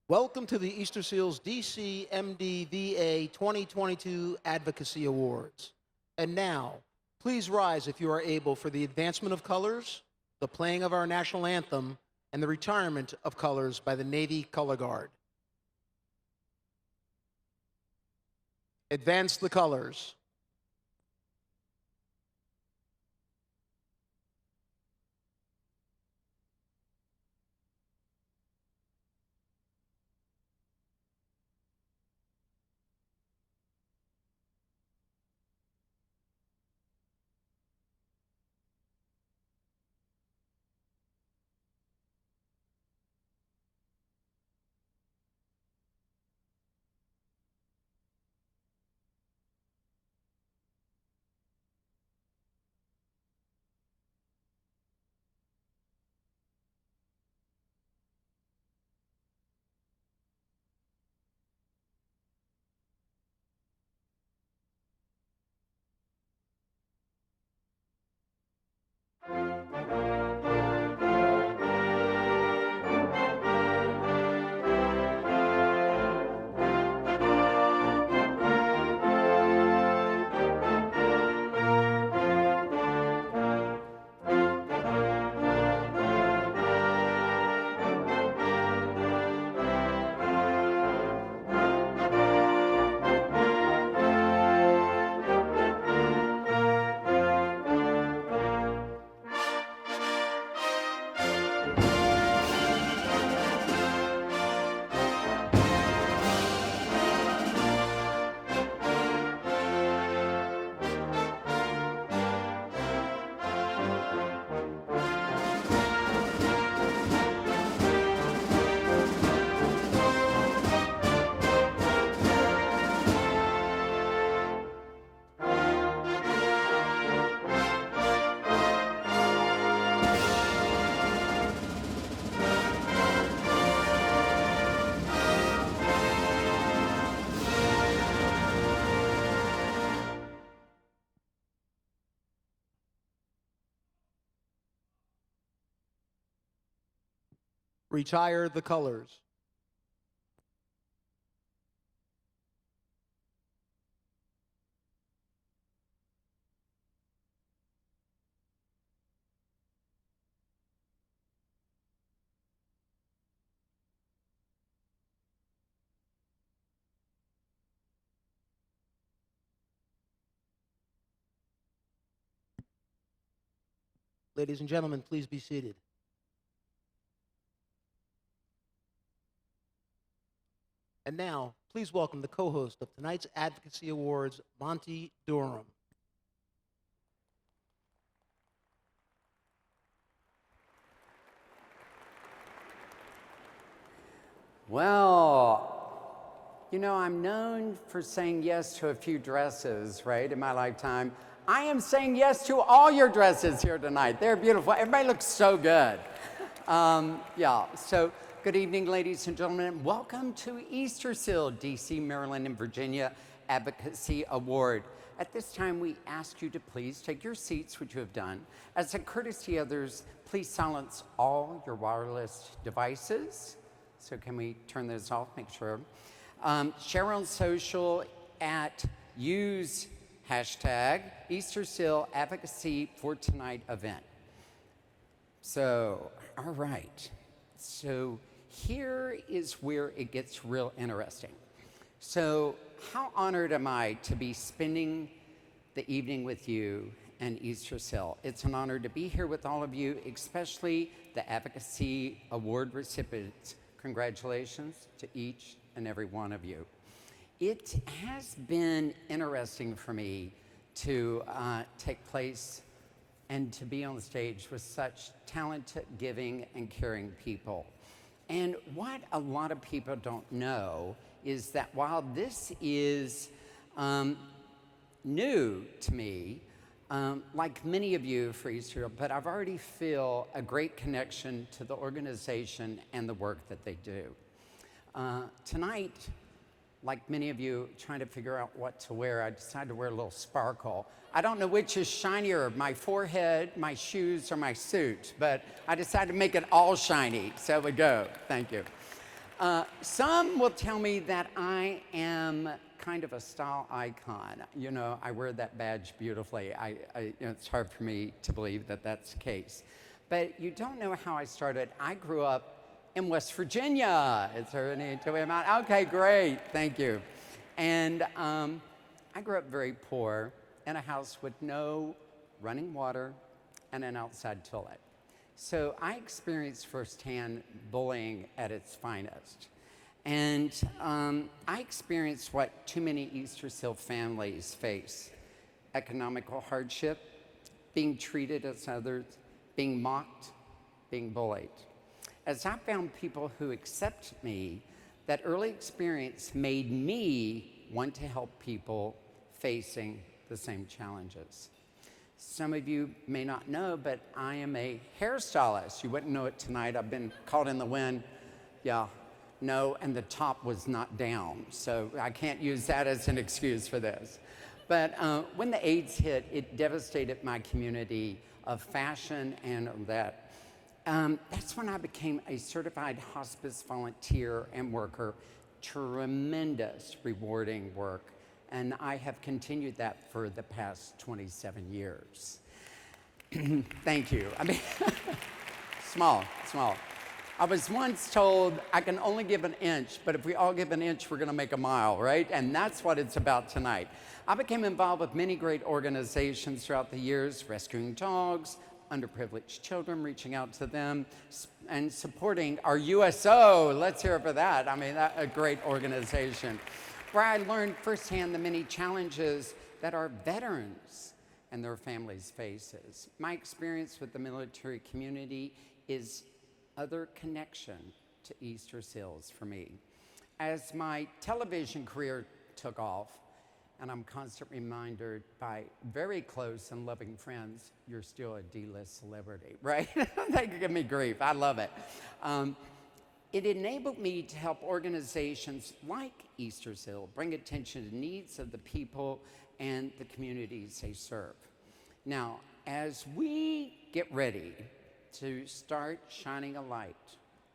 Welcome to the Easter Seals DC MDVA 2022 Advocacy Awards. And now, please rise if you are able for the advancement of colors, the playing of our national anthem, and the retirement of colors by the Navy Color Guard. Advance the colors. Retire the colors. Ladies and gentlemen, please be seated. And now, please welcome the co-host of tonight's Advocacy Awards, Monte Durham. Well, you know, I'm known for saying yes to a few dresses, right, in my lifetime. I am saying yes to all your dresses here tonight. They're beautiful. Everybody looks so good. So good evening, ladies and gentlemen. Welcome to Easter Seal, DC, Maryland, and Virginia Advocacy Award. At this time, we ask you to please take your seats, which you have done. As a courtesy to others, please silence all your wireless devices. So can we turn those off, make sure? Share on social at use hashtag Easter Seal Advocacy for Tonight event. So, all right. So here is where it gets real interesting. So how honored am I to be spending the evening with you and Easter Seal? It's an honor to be here with all of you, especially the Advocacy Award recipients. Congratulations to each and every one of you. It has been interesting for me to take place and to be on the stage with such talented, giving, and caring people. And what a lot of people don't know is that while this is new to me, like many of you for Easter, but I've already feel a great connection to the organization and the work that they do. Tonight, like many of you trying to figure out what to wear, I decided to wear a little sparkle. I don't know which is shinier, my forehead, my shoes, or my suit, but I decided to make it all shiny. So we go. Thank you. Some will tell me that I am kind of a style icon. You know, I wear that badge beautifully. You know, it's hard for me to believe that that's the case. But you don't know how I started. I grew up in West Virginia. Is there any to amount? Okay, great, thank you. And I grew up very poor in a house with no running water and an outside toilet. So I experienced firsthand bullying at its finest. And I experienced what too many Easter Seal families face: economical hardship, being treated as others, being mocked, being bullied. As I found people who accept me, that early experience made me want to help people facing the same challenges. Some of you may not know, but I am a hairstylist. You wouldn't know it tonight. I've been caught in the wind. Yeah, no, and the top was not down, so I can't use that as an excuse for this. But when the AIDS hit, it devastated my community of fashion and that. That's when I became a certified hospice volunteer and worker. Tremendous, rewarding work. And I have continued that for the past 27 years. Thank you. I mean, small. I was once told I can only give an inch, but if we all give an inch, we're gonna make a mile, right? And that's what it's about tonight. I became involved with many great organizations throughout the years, rescuing dogs, underprivileged children, reaching out to them, and supporting our USO. Let's hear it for that. I mean, that's a great organization, where I learned firsthand the many challenges that our veterans and their families faces. My experience with the military community is other connection to Easter Seals for me. As my television career took off, and I'm constantly reminded by very close and loving friends, you're still a D-list celebrity, right? They give me grief, I love it. It enabled me to help organizations like Easter Seal bring attention to needs of the people and the communities they serve. Now, as we get ready to start shining a light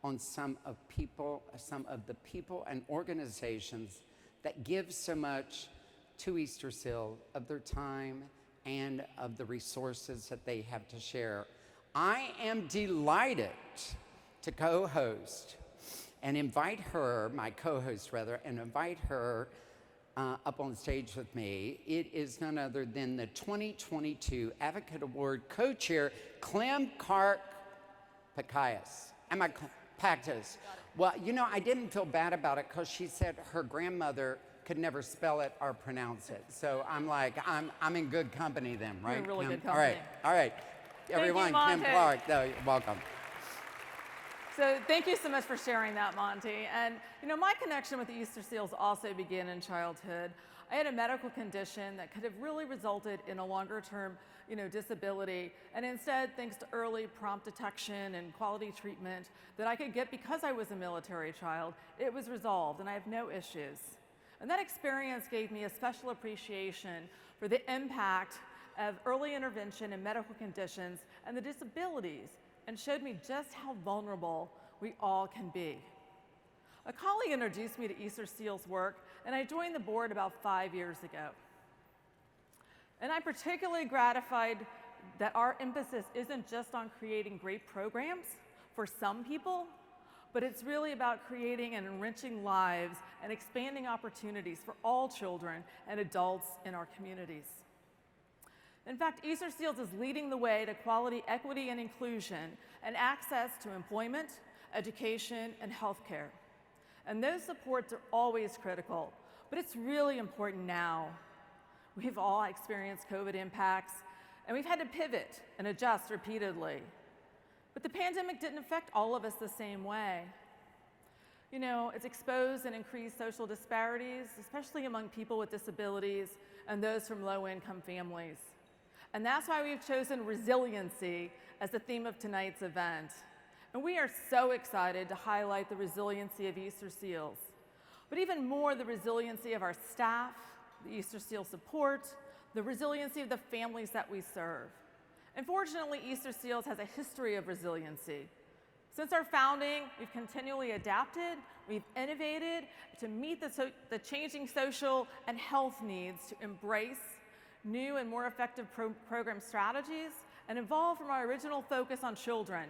on some of the people and organizations that give so much to Easter Seal of their time and of the resources that they have to share, I am delighted to co-host and invite her, my co-host rather, and invite her up on stage with me. It is none other than the 2022 Advocate Award co-chair, Clark Pakstys. Pakstys. Well, you know, I didn't feel bad about it because she said her grandmother could never spell it or pronounce it. So I'm like, I'm in good company then, right? You're in really Kim? good company. All right. Everyone, you, Monte. Kim Clark, welcome. So thank you so much for sharing that, Monte. And you know, my connection with the Easter Seals also began in childhood. I had a medical condition that could have really resulted in a longer-term, disability. And instead, thanks to early prompt detection and quality treatment that I could get because I was a military child, it was resolved and I have no issues. And that experience gave me a special appreciation for the impact of early intervention in medical conditions and the disabilities, and showed me just how vulnerable we all can be. A colleague introduced me to Easter Seals work, and I joined the board about 5 years ago. And I'm particularly gratified that our emphasis isn't just on creating great programs for some people, but it's really about creating and enriching lives and expanding opportunities for all children and adults in our communities. In fact, Easter Seals is leading the way to quality, equity, and inclusion, and access to employment, education, and healthcare. And those supports are always critical, but it's really important now. We've all experienced COVID impacts, and we've had to pivot and adjust repeatedly. But the pandemic didn't affect all of us the same way. It's exposed and increased social disparities, especially among people with disabilities and those from low-income families. And that's why we've chosen resiliency as the theme of tonight's event. And we are so excited to highlight the resiliency of Easter Seals, but even more the resiliency of our staff, the Easter Seal support, the resiliency of the families that we serve. And fortunately, Easter Seals has a history of resiliency. Since our founding, we've continually adapted, we've innovated to meet the changing social and health needs, to embrace new and more effective program strategies, and evolve from our original focus on children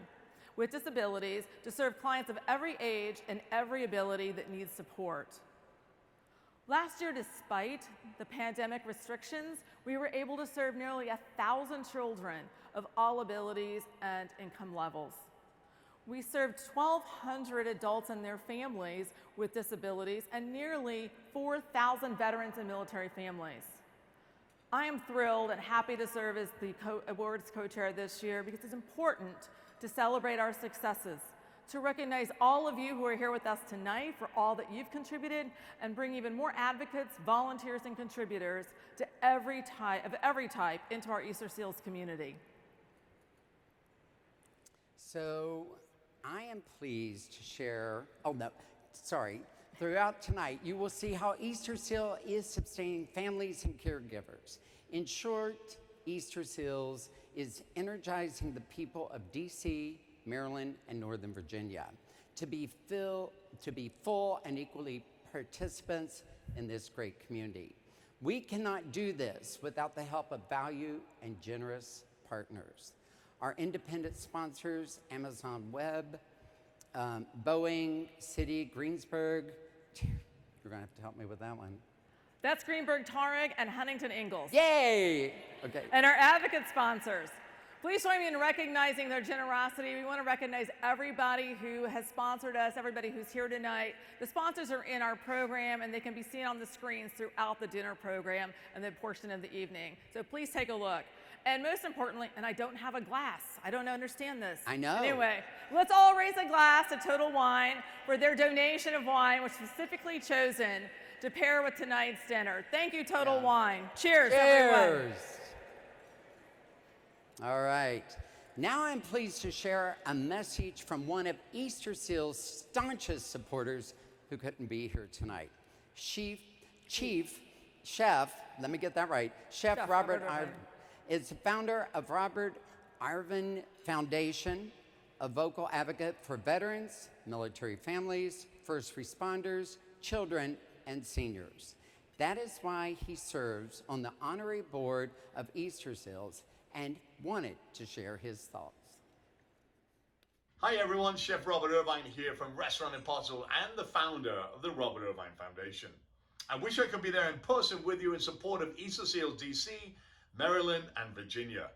with disabilities to serve clients of every age and every ability that needs support. Last year, despite the pandemic restrictions, we were able to serve nearly 1,000 children of all abilities and income levels. We served 1,200 adults and their families with disabilities and nearly 4,000 veterans and military families. I am thrilled and happy to serve as the awards co-chair this year because it's important to celebrate our successes, to recognize all of you who are here with us tonight for all that you've contributed, and bring even more advocates, volunteers, and contributors to every type into our Easter Seals community. So I am pleased to share, throughout tonight, you will see how Easter Seal is sustaining families and caregivers. In short, Easter Seals is energizing the people of DC, Maryland, and Northern Virginia to be full and equally participants in this great community. We cannot do this without the help of valued and generous partners. Our independent sponsors, Amazon Web, Boeing, City, Greensburg. You're gonna have to help me with that one. That's Greenberg Tarek and Huntington Ingalls. Yay! Okay. And our advocate sponsors. Please join me in recognizing their generosity. We want to recognize everybody who has sponsored us, everybody who's here tonight. The sponsors are in our program, and they can be seen on the screens throughout the dinner program and the portion of the evening. So please take a look. And most importantly, and I don't have a glass. I don't understand this. I know. Anyway, let's all raise a glass to Total Wine for their donation of wine, which was specifically chosen to pair with tonight's dinner. Thank you, Total Wine. Cheers, everyone. All right. Now I'm pleased to share a message from one of Easter Seal's staunchest supporters who couldn't be here tonight. Chef, let me get that right. Chef Robert Irvine is the founder of Robert Irvine Foundation, a vocal advocate for veterans, military families, first responders, children, and seniors. That is why he serves on the honorary board of Easter Seals and wanted to share his thoughts. Hi everyone, Chef Robert Irvine here from Restaurant Impossible and the founder of the Robert Irvine Foundation. I wish I could be there in person with you in support of Easter Seals DC, Maryland, and Virginia.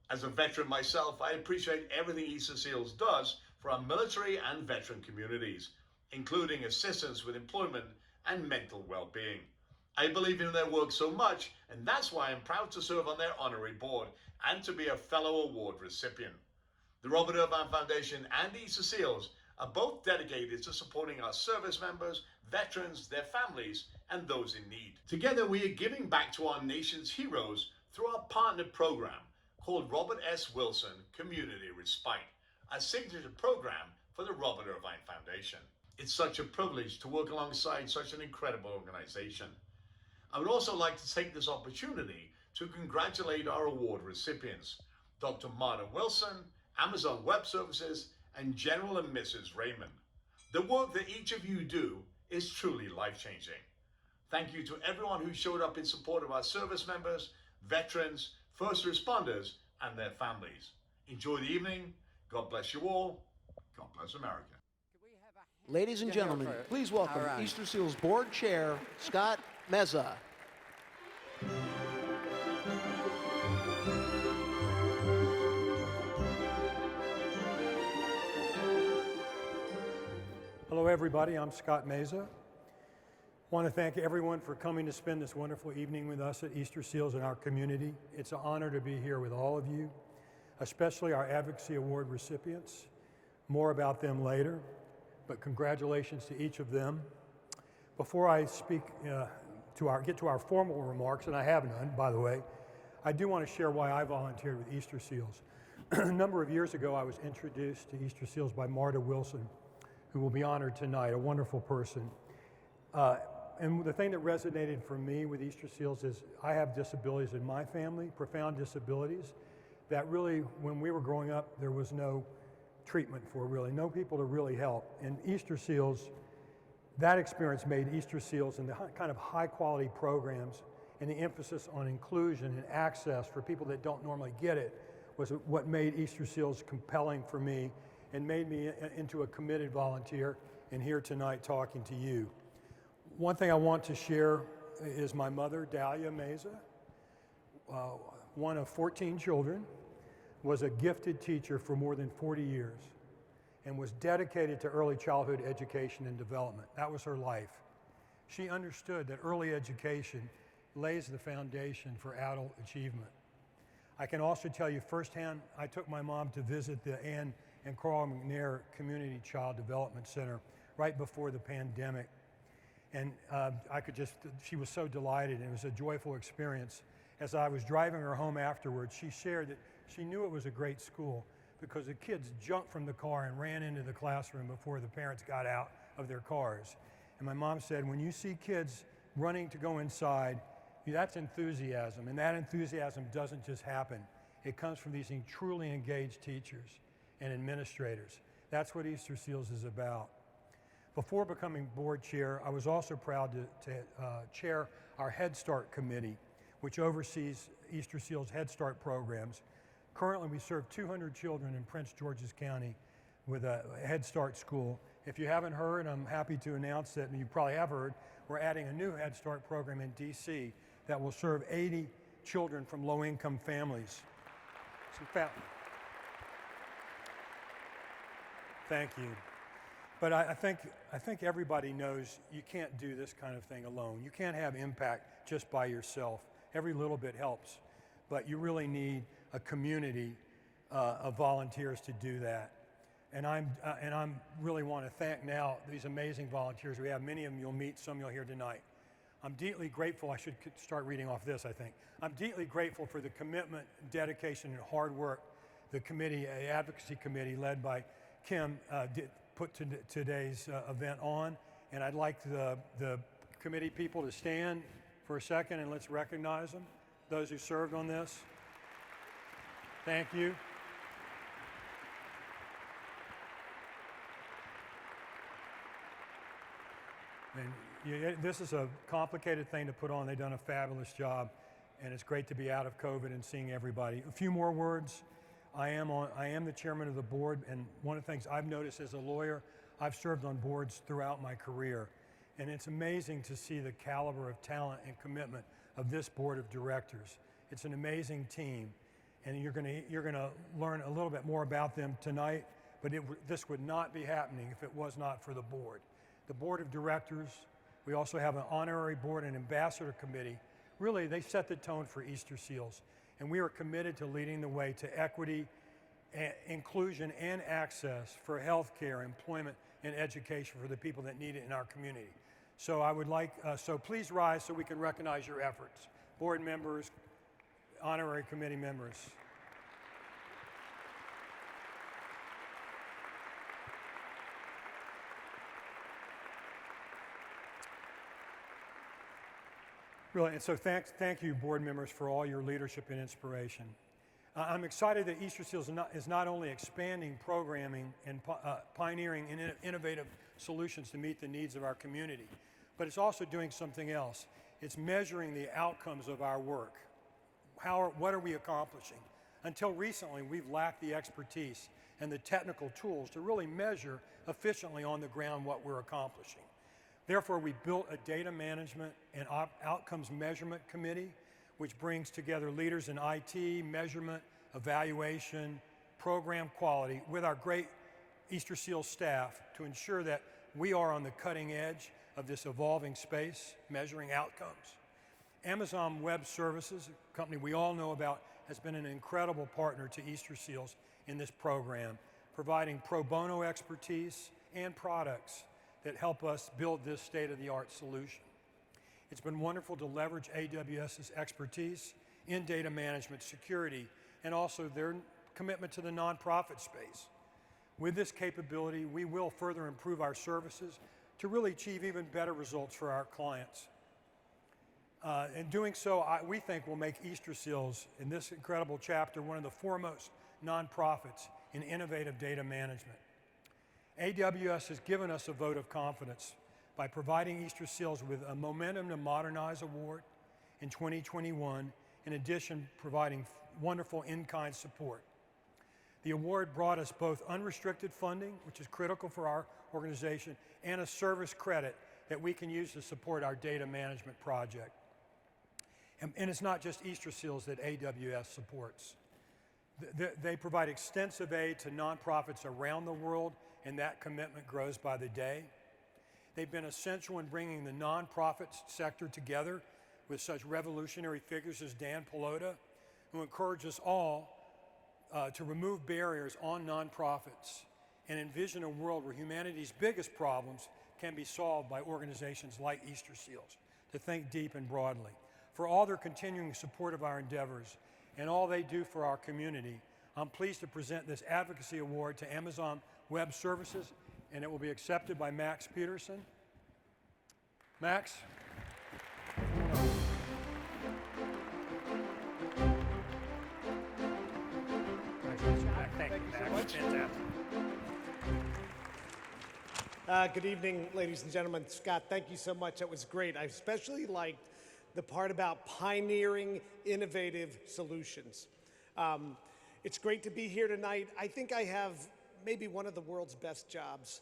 As a veteran myself, I appreciate everything Easter Seals does for our military and veteran communities, including assistance with employment and mental well-being. I believe in their work so much, and that's why I'm proud to serve on their honorary board and to be a fellow award recipient. The Robert Irvine Foundation and Easter Seals are both dedicated to supporting our service members, veterans, their families, and those in need. Together, we are giving back to our nation's heroes through our partner program called Robert S. Wilson Community Respite, a signature program for the Robert Irvine Foundation. It's such a privilege to work alongside such an incredible organization. I would also like to take this opportunity to congratulate our award recipients, Dr. Marta Wilson, Amazon Web Services, and General and Mrs. Raymond. The work that each of you do is truly life-changing. Thank you to everyone who showed up in support of our service members, veterans, first responders, and their families. Enjoy the evening. God bless you all. God bless America. Ladies and gentlemen, please welcome Easter Seals Board Chair, Scott Meza. Hello everybody, I'm Scott Meza. I want to thank everyone for coming to spend this wonderful evening with us at Easter Seals in our community. It's an honor to be here with all of you, especially our Advocacy Award recipients. More about them later, but congratulations to each of them. Before I speak get to our formal remarks, and I have none, by the way, I do want to share why I volunteered with Easter Seals. A number of years ago, I was introduced to Easter Seals by Marta Wilson, who will be honored tonight, a wonderful person. And the thing that resonated for me with Easter Seals is I have disabilities in my family, profound disabilities, that really, when we were growing up, there was no treatment for, really, no people to really help. And Easter Seals, that experience made Easter Seals and the kind of high quality programs and the emphasis on inclusion and access for people that don't normally get it was what made Easter Seals compelling for me and made me into a committed volunteer and here tonight talking to you. One thing I want to share is my mother, Dahlia Meza, one of 14 children, was a gifted teacher for more than 40 years and was dedicated to early childhood education and development. That was her life. She understood that early education lays the foundation for adult achievement. I can also tell you firsthand, I took my mom to visit the Ann and Carl McNair Community Child Development Center right before the pandemic. And she was so delighted, and it was a joyful experience. As I was driving her home afterwards, she shared that she knew it was a great school because the kids jumped from the car and ran into the classroom before the parents got out of their cars. And my mom said, when you see kids running to go inside, that's enthusiasm, and that enthusiasm doesn't just happen. It comes from these truly engaged teachers and administrators. That's what Easter Seals is about. Before becoming board chair, I was also proud to chair our Head Start committee, which oversees Easter Seals Head Start programs. Currently, we serve 200 children in Prince George's County with a Head Start school. If you haven't heard, I'm happy to announce that, and you probably have heard, we're adding a new Head Start program in DC that will serve 80 children from low-income families. Thank you. But I think everybody knows you can't do this kind of thing alone. You can't have impact just by yourself. Every little bit helps, but you really need a community of volunteers to do that. And I'm really want to thank now these amazing volunteers we have. Many of them you'll meet, some you'll hear tonight. I'm deeply grateful. I should start reading off this, I think. I'm deeply grateful for the commitment, dedication, and hard work the Advocacy Committee led by Kim put today's event on. And I'd like the committee people to stand for a second and let's recognize them, those who served on this. Thank you. And this is a complicated thing to put on. They've done a fabulous job, and it's great to be out of COVID and seeing everybody. A few more words. I am the chairman of the board, and one of the things I've noticed as a lawyer, I've served on boards throughout my career, and it's amazing to see the caliber of talent and commitment of this board of directors. It's an amazing team, and you're gonna learn a little bit more about them tonight, but this would not be happening if it was not for the board. The board of directors, we also have an honorary board and ambassador committee. Really, they set the tone for Easter Seals, and we are committed to leading the way to equity, inclusion, and access for health care, employment, and education for the people that need it in our community. So I would like, so please rise so we can recognize your efforts. Board members, honorary committee members. Really, and so thank you, board members, for all your leadership and inspiration. I'm excited that Easter Seals is not only expanding programming and pioneering innovative solutions to meet the needs of our community, but it's also doing something else. It's measuring the outcomes of our work. What are we accomplishing? Until recently, we've lacked the expertise and the technical tools to really measure efficiently on the ground what we're accomplishing. Therefore, we built a data management and outcomes measurement committee, which brings together leaders in IT, measurement, evaluation, program quality with our great Easter Seals staff to ensure that we are on the cutting edge of this evolving space, measuring outcomes. Amazon Web Services, a company we all know about, has been an incredible partner to Easter Seals in this program, providing pro bono expertise and products that help us build this state-of-the-art solution. It's been wonderful to leverage AWS's expertise in data management, security, and also their commitment to the nonprofit space. With this capability, we will further improve our services to really achieve even better results for our clients. In doing so, we think will make Easter Seals in this incredible chapter one of the foremost nonprofits in innovative data management. AWS has given us a vote of confidence by providing Easter Seals with a Momentum to Modernize award in 2021, in addition providing wonderful in-kind support. The award brought us both unrestricted funding, which is critical for our organization, and a service credit that we can use to support our data management project. And it's not just Easter Seals that AWS supports. They provide extensive aid to nonprofits around the world, and that commitment grows by the day. They've been essential in bringing the nonprofit sector together with such revolutionary figures as Dan Pelota, who encourage us all to remove barriers on nonprofits and envision a world where humanity's biggest problems can be solved by organizations like Easter Seals, to think deep and broadly. For all their continuing support of our endeavors and all they do for our community, I'm pleased to present this Advocacy Award to Amazon Web Services, and it will be accepted by Max Peterson. Max? Thank you so much. Fantastic. Good evening, ladies and gentlemen. Scott, thank you so much. That was great. I especially liked the part about pioneering innovative solutions. It's great to be here tonight. I think I have maybe one of the world's best jobs.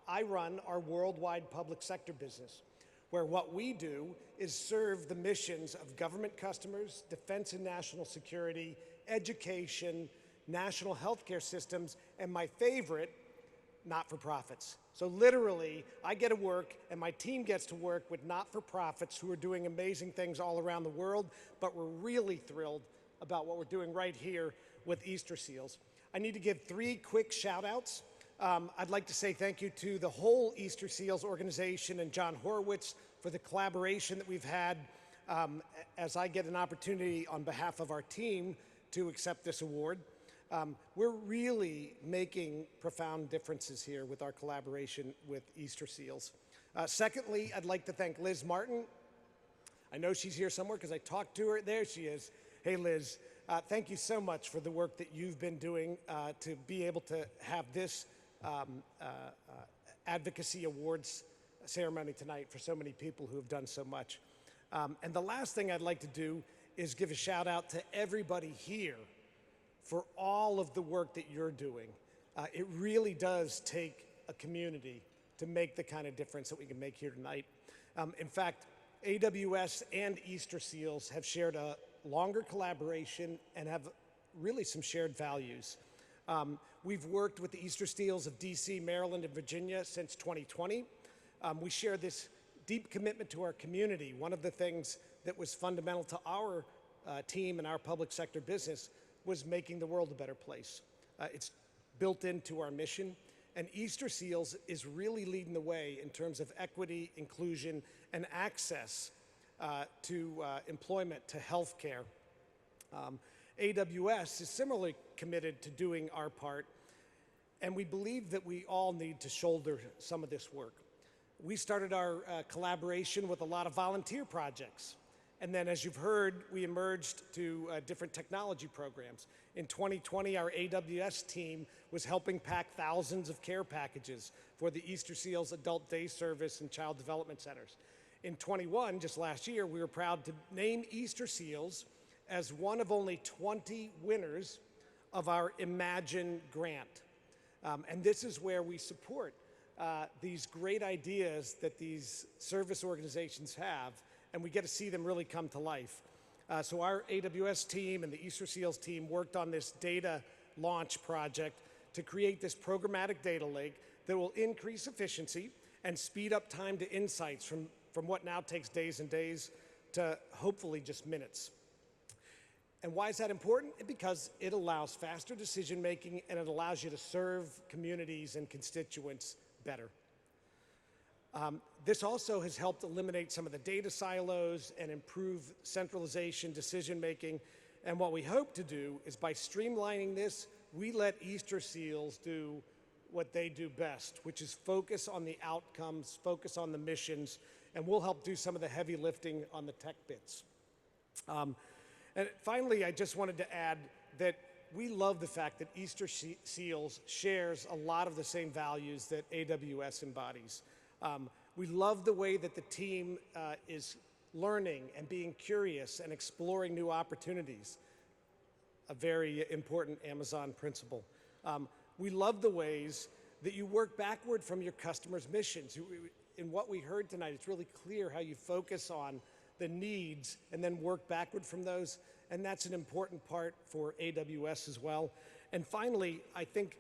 I run our worldwide public sector business, where what we do is serve the missions of government customers, defense and national security, education, national healthcare systems, and my favorite, not-for-profits. So literally, I get to work and my team gets to work with not-for-profits who are doing amazing things all around the world, but we're really thrilled about what we're doing right here with Easter Seals. I need to give 3 quick shout-outs. I'd like to say thank you to the whole Easter Seals organization and Jon Horowitch for the collaboration that we've had as I get an opportunity on behalf of our team to accept this award. We're really making profound differences here with our collaboration with Easter Seals. Secondly, I'd like to thank Liz Martin. I know she's here somewhere because I talked to her. There she is. Hey, Liz. Thank you so much for the work that you've been doing to be able to have this Advocacy Awards ceremony tonight for so many people who have done so much. And the last thing I'd like to do is give a shout out to everybody here for all of the work that you're doing. It really does take a community to make the kind of difference that we can make here tonight. In fact, AWS and Easter Seals have shared a longer collaboration and have really some shared values. We've worked with the Easter Seals of DC, Maryland, and Virginia since 2020. We share this deep commitment to our community. One of the things that was fundamental to our team and our public sector business was making the world a better place. It's built into our mission, and Easter Seals is really leading the way in terms of equity, inclusion, and access to employment, to healthcare. AWS is similarly committed to doing our part, and we believe that we all need to shoulder some of this work. We started our collaboration with a lot of volunteer projects. And then, as you've heard, we emerged to different technology programs. In 2020, our AWS team was helping pack thousands of care packages for the Easter Seals Adult Day Service and Child Development Centers. In 21, just last year, we were proud to name Easter Seals as one of only 20 winners of our Imagine grant. And this is where we support these great ideas that these service organizations have, and we get to see them really come to life. So our AWS team and the Easter Seals team worked on this data launch project to create this programmatic data lake that will increase efficiency and speed up time to insights from what now takes days and days to hopefully just minutes. And why is that important? Because it allows faster decision making and it allows you to serve communities and constituents better. This also has helped eliminate some of the data silos and improve centralization, decision making. And what we hope to do is by streamlining this, we let Easter Seals do what they do best, which is focus on the outcomes, focus on the missions, and we'll help do some of the heavy lifting on the tech bits. And finally, I just wanted to add that we love the fact that Easter Seals shares a lot of the same values that AWS embodies. We love the way that the team is learning and being curious and exploring new opportunities, a very important Amazon principle. We love the ways that you work backward from your customers' missions. In what we heard tonight, it's really clear how you focus on the needs and then work backward from those, and that's an important part for AWS as well. And finally, I think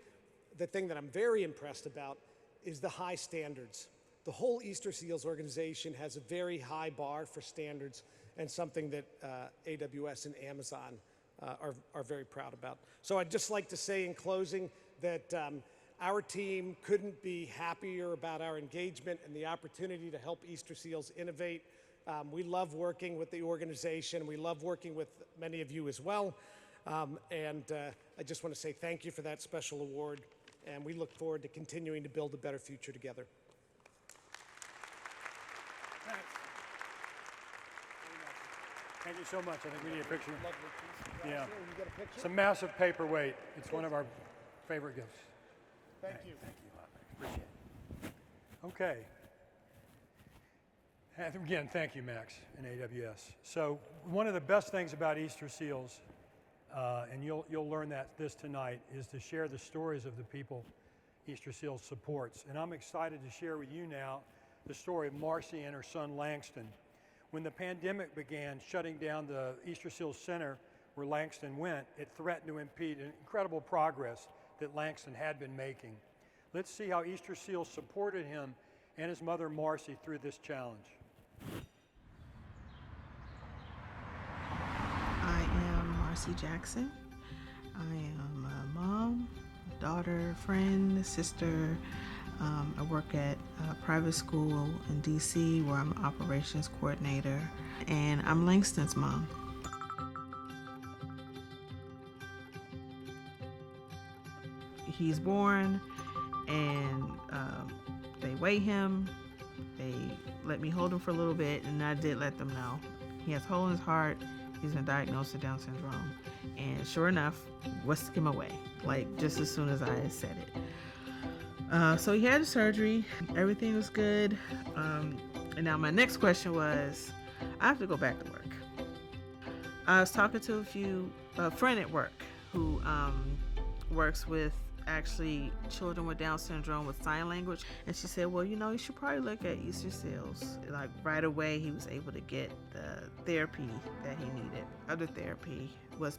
the thing that I'm very impressed about is the high standards. The whole Easter Seals organization has a very high bar for standards, and something that AWS and Amazon are very proud about. So I'd just like to say in closing that our team couldn't be happier about our engagement and the opportunity to help Easter Seals innovate. We love working with the organization. We love working with many of you as well. I just want to say thank you for that special award, and we look forward to continuing to build a better future together. Thanks. Thank you so much. I think we need a picture. Yeah. You get a picture? It's a massive paperweight. It's one of our favorite gifts. Thank you. Thank you. Appreciate it. Okay. And again, thank you, Max and AWS. So one of the best things about Easter Seals, and you'll learn this tonight, is to share the stories of the people Easter Seals supports. And I'm excited to share with you now the story of Marsi and her son Langston. When the pandemic began shutting down the Easter Seals Center where Langston went, it threatened to impede incredible progress that Langston had been making. Let's see how Easter Seals supported him and his mother Marsi through this challenge. I am Marsi Jackson. I am a mom, daughter, friend, sister. I work at a private school in DC where I'm an operations coordinator, and I'm Langston's mom. He's born, and they weigh him. They let me hold him for a little bit, and I did let them know. He has a hole in his heart. He's been diagnosed with Down syndrome. And sure enough, whisked him away, like just as soon as I had said it. So he had a surgery. Everything was good. And now my next question was, I have to go back to work. I was talking to a friend at work who works with actually children with Down syndrome with sign language, and she said, well, you should probably look at Easter Seals. Like right away he was able to get the therapy that he needed. Other therapy was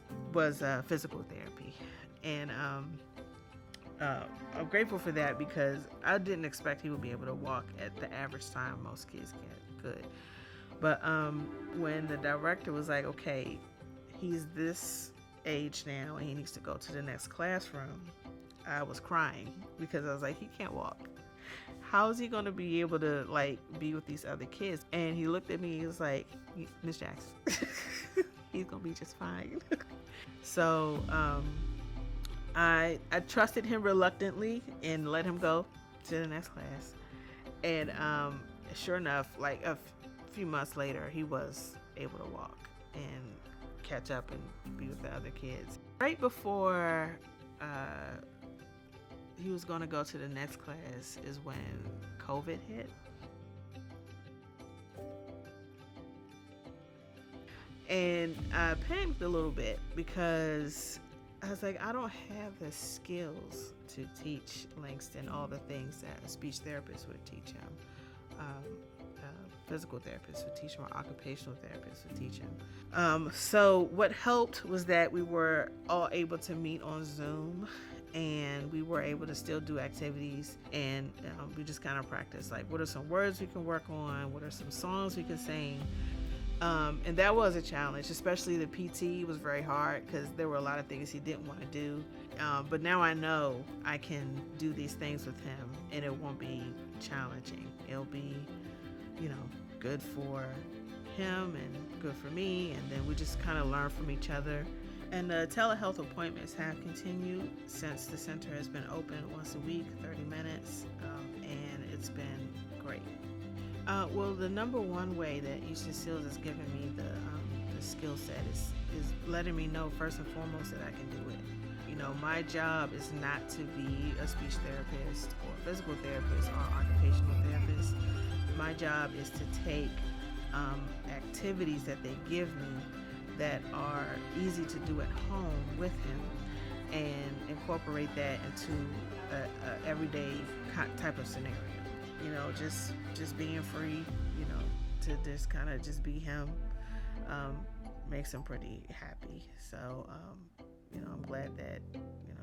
physical therapy, and I'm grateful for that because I didn't expect he would be able to walk at the average time most kids could. But when the director was like, okay, he's this age now and he needs to go to the next classroom, I was crying because I was like, he can't walk. How is he going to be able to be with these other kids? And he looked at me, he was like, Miss Jackson, he's going to be just fine. So I trusted him reluctantly and let him go to the next class. And sure enough, a few months later, he was able to walk and catch up and be with the other kids. Right before he was going to go to the next class is when COVID hit. And I panicked a little bit because I was like, I don't have the skills to teach Langston all the things that a speech therapist would teach him. Physical therapists would teach him, or occupational therapists would teach him. So what helped was that we were all able to meet on Zoom, and we were able to still do activities, and we just kind of practiced, what are some words we can work on, what are some songs we can sing. And that was a challenge, especially the PT was very hard because there were a lot of things he didn't want to do. But now I know I can do these things with him and it won't be challenging. It'll be, good for him and good for me. And then we just kind of learn from each other. And telehealth appointments have continued since the center has been open once a week, 30 minutes, and it's been great. Well, the number one way that Easter Seals has given me the skill set is letting me know first and foremost that I can do it. my job is not to be a speech therapist or a physical therapist or occupational therapist. My job is to take activities that they give me that are easy to do at home with him and incorporate that into a everyday type of scenario. Just being free, to just kind of just be him makes him pretty happy. So, I'm glad that,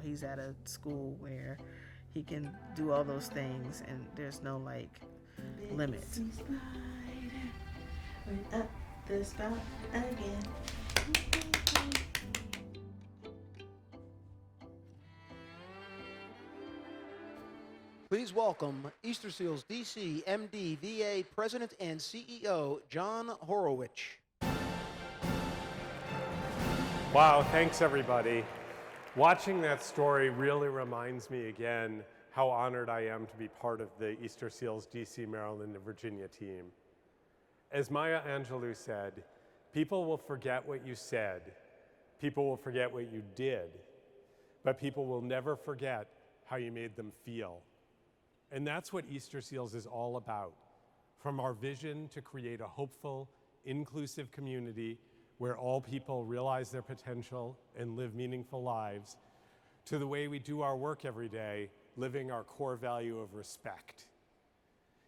he's at a school where he can do all those things and there's no limit. Went up the spout again. Please welcome Easter Seals DC MD VA President and CEO Jon Horowitch. Wow, thanks everybody. Watching that story really reminds me again how honored I am to be part of the Easter Seals DC, Maryland, and Virginia team. As Maya Angelou said, people will forget what you said, people will forget what you did, but people will never forget how you made them feel. And that's what Easter Seals is all about. From our vision to create a hopeful, inclusive community where all people realize their potential and live meaningful lives, to the way we do our work every day, living our core value of respect.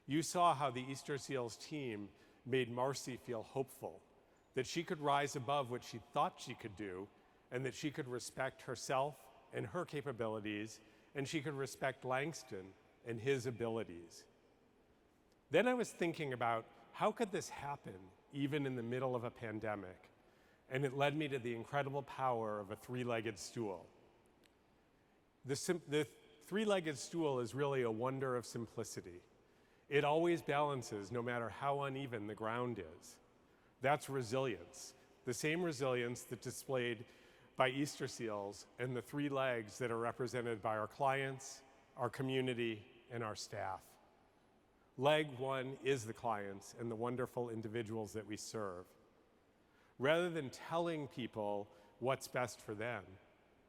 You saw how the Easter Seals team made Marsi feel hopeful, that she could rise above what she thought she could do, and that she could respect herself and her capabilities, and she could respect Langston and his abilities. Then I was thinking about how could this happen even in the middle of a pandemic? And it led me to the incredible power of a three-legged stool. The three-legged stool is really a wonder of simplicity. It always balances no matter how uneven the ground is. That's resilience, the same resilience that's displayed by Easter Seals and the three legs that are represented by our clients, our community, and our staff. Leg one is the clients and the wonderful individuals that we serve. Rather than telling people what's best for them,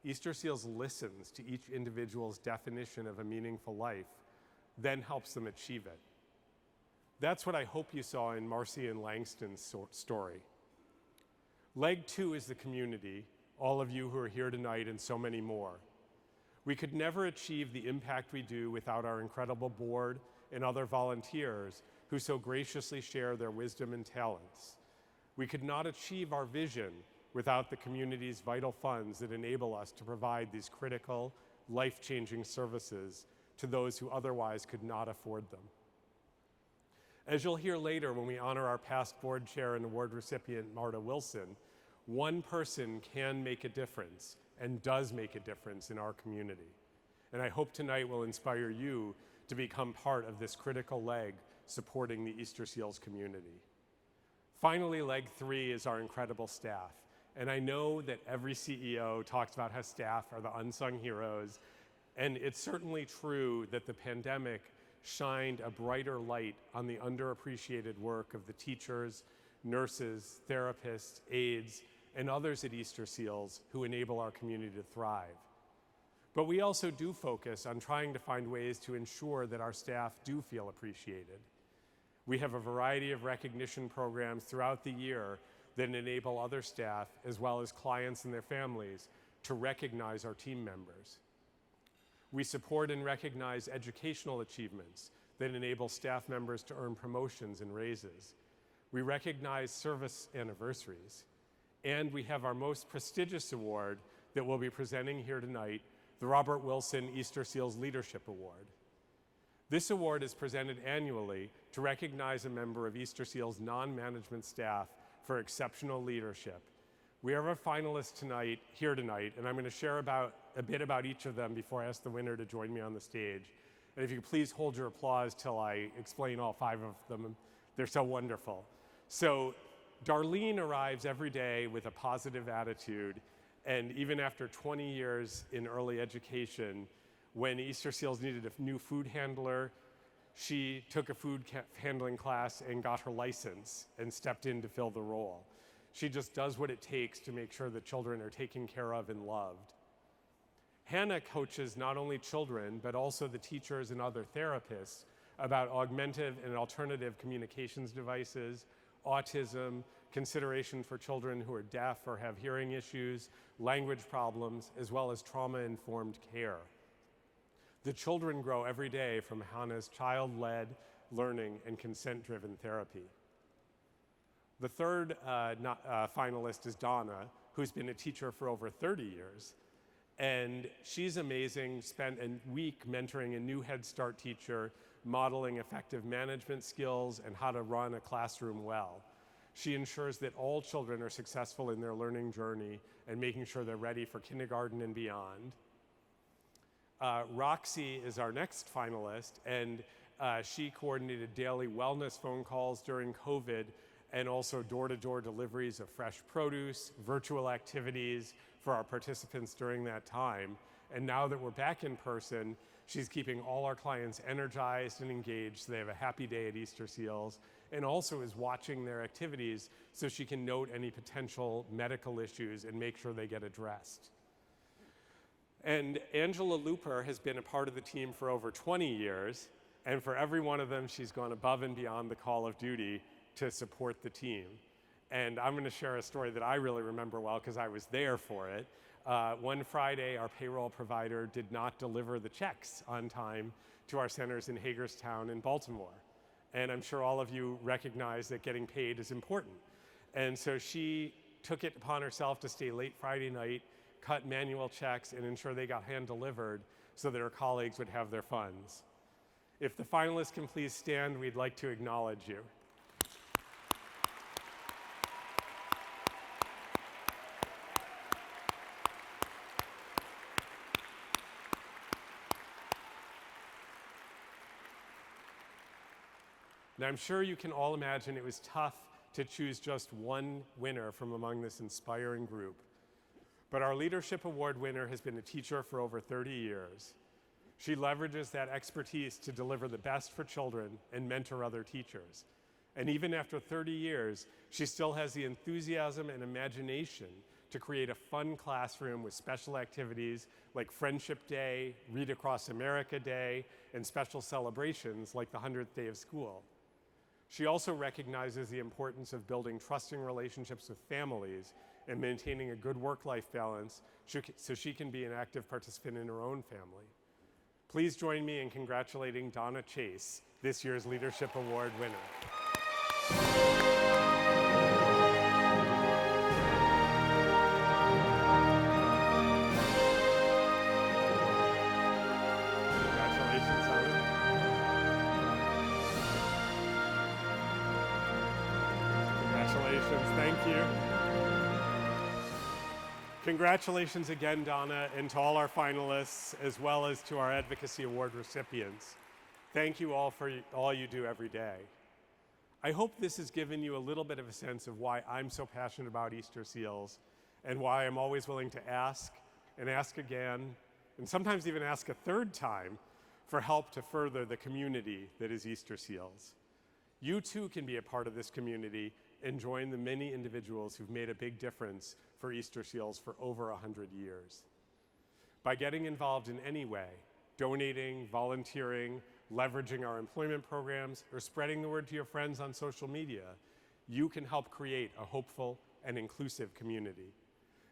Easter Seals listens to each individual's definition of a meaningful life, then helps them achieve it. That's what I hope you saw in Marsi and Langston's story. Leg two is the community, all of you who are here tonight and so many more. We could never achieve the impact we do without our incredible board and other volunteers who so graciously share their wisdom and talents. We could not achieve our vision without the community's vital funds that enable us to provide these critical, life-changing services to those who otherwise could not afford them. As you'll hear later when we honor our past board chair and award recipient, Marta Wilson, one person can make a difference and does make a difference in our community. And I hope tonight will inspire you to become part of this critical leg supporting the Easter Seals community. Finally, leg three is our incredible staff. And I know that every CEO talks about how staff are the unsung heroes. And it's certainly true that the pandemic shined a brighter light on the underappreciated work of the teachers, nurses, therapists, aides, and others at Easter Seals who enable our community to thrive. But we also do focus on trying to find ways to ensure that our staff do feel appreciated. We have a variety of recognition programs throughout the year that enable other staff, as well as clients and their families, to recognize our team members. We support and recognize educational achievements that enable staff members to earn promotions and raises. We recognize service anniversaries. And we have our most prestigious award that we'll be presenting here tonight, the Robert Wilson Easter Seals Leadership Award. This award is presented annually to recognize a member of Easter Seals non-management staff for exceptional leadership. We have our finalists here tonight, and I'm going to share a bit about each of them before I ask the winner to join me on the stage. And if you could please hold your applause till I explain all 5 of them. They're so wonderful. So Darlene arrives every day with a positive attitude, and even after 20 years in early education, when Easter Seals needed a new food handler, she took a food handling class and got her license and stepped in to fill the role. She just does what it takes to make sure that children are taken care of and loved. Hannah coaches not only children, but also the teachers and other therapists about augmentative and alternative communications devices, autism, consideration for children who are deaf or have hearing issues, language problems, as well as trauma-informed care. The children grow every day from Hannah's child-led learning and consent-driven therapy. The third finalist is Donna, who's been a teacher for over 30 years. And she's amazing, spent a week mentoring a new Head Start teacher, modeling effective management skills and how to run a classroom well. She ensures that all children are successful in their learning journey and making sure they're ready for kindergarten and beyond. Roxy is our next finalist, and she coordinated daily wellness phone calls during COVID and also door-to-door deliveries of fresh produce, virtual activities for our participants during that time. And now that we're back in person, she's keeping all our clients energized and engaged so they have a happy day at Easter Seals, and also is watching their activities so she can note any potential medical issues and make sure they get addressed. And Angela Looper has been a part of the team for over 20 years, and for every one of them, she's gone above and beyond the call of duty to support the team. And I'm gonna share a story that I really remember well because I was there for it. One Friday, our payroll provider did not deliver the checks on time to our centers in Hagerstown and Baltimore. And I'm sure all of you recognize that getting paid is important. And so she took it upon herself to stay late Friday night, cut manual checks, and ensure they got hand-delivered so that her colleagues would have their funds. If the finalists can please stand, we'd like to acknowledge you. Now, I'm sure you can all imagine it was tough to choose just one winner from among this inspiring group. But our Leadership Award winner has been a teacher for over 30 years. She leverages that expertise to deliver the best for children and mentor other teachers. And even after 30 years, she still has the enthusiasm and imagination to create a fun classroom with special activities like Friendship Day, Read Across America Day, and special celebrations like the 100th day of school. She also recognizes the importance of building trusting relationships with families and maintaining a good work-life balance so she can be an active participant in her own family. Please join me in congratulating Donna Chase, this year's Leadership Award winner. Congratulations, Donna. Congratulations, thank you. Congratulations again, Donna, and to all our finalists, as well as to our Advocacy Award recipients. Thank you all for all you do every day. I hope this has given you a little bit of a sense of why I'm so passionate about Easter Seals and why I'm always willing to ask and ask again, and sometimes even ask a third time for help to further the community that is Easter Seals. You too can be a part of this community and join the many individuals who've made a big difference for Easter Seals for over 100 years. By getting involved in any way, donating, volunteering, leveraging our employment programs, or spreading the word to your friends on social media, you can help create a hopeful and inclusive community.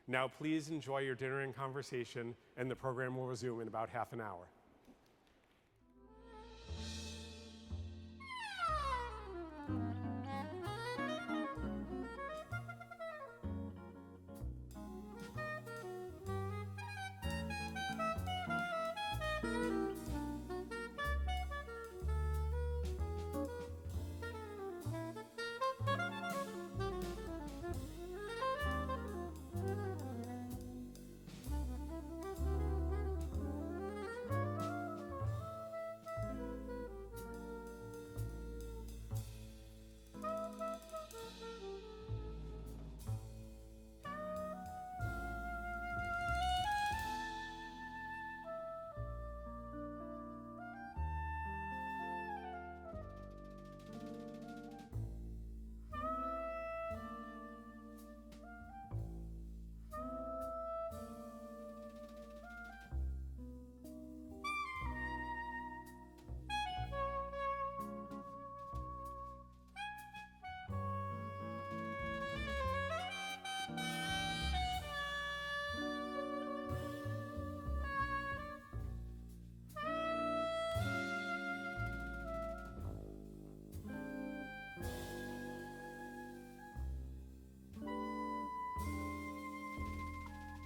Now please enjoy your dinner and conversation, and the program will resume in about half an hour.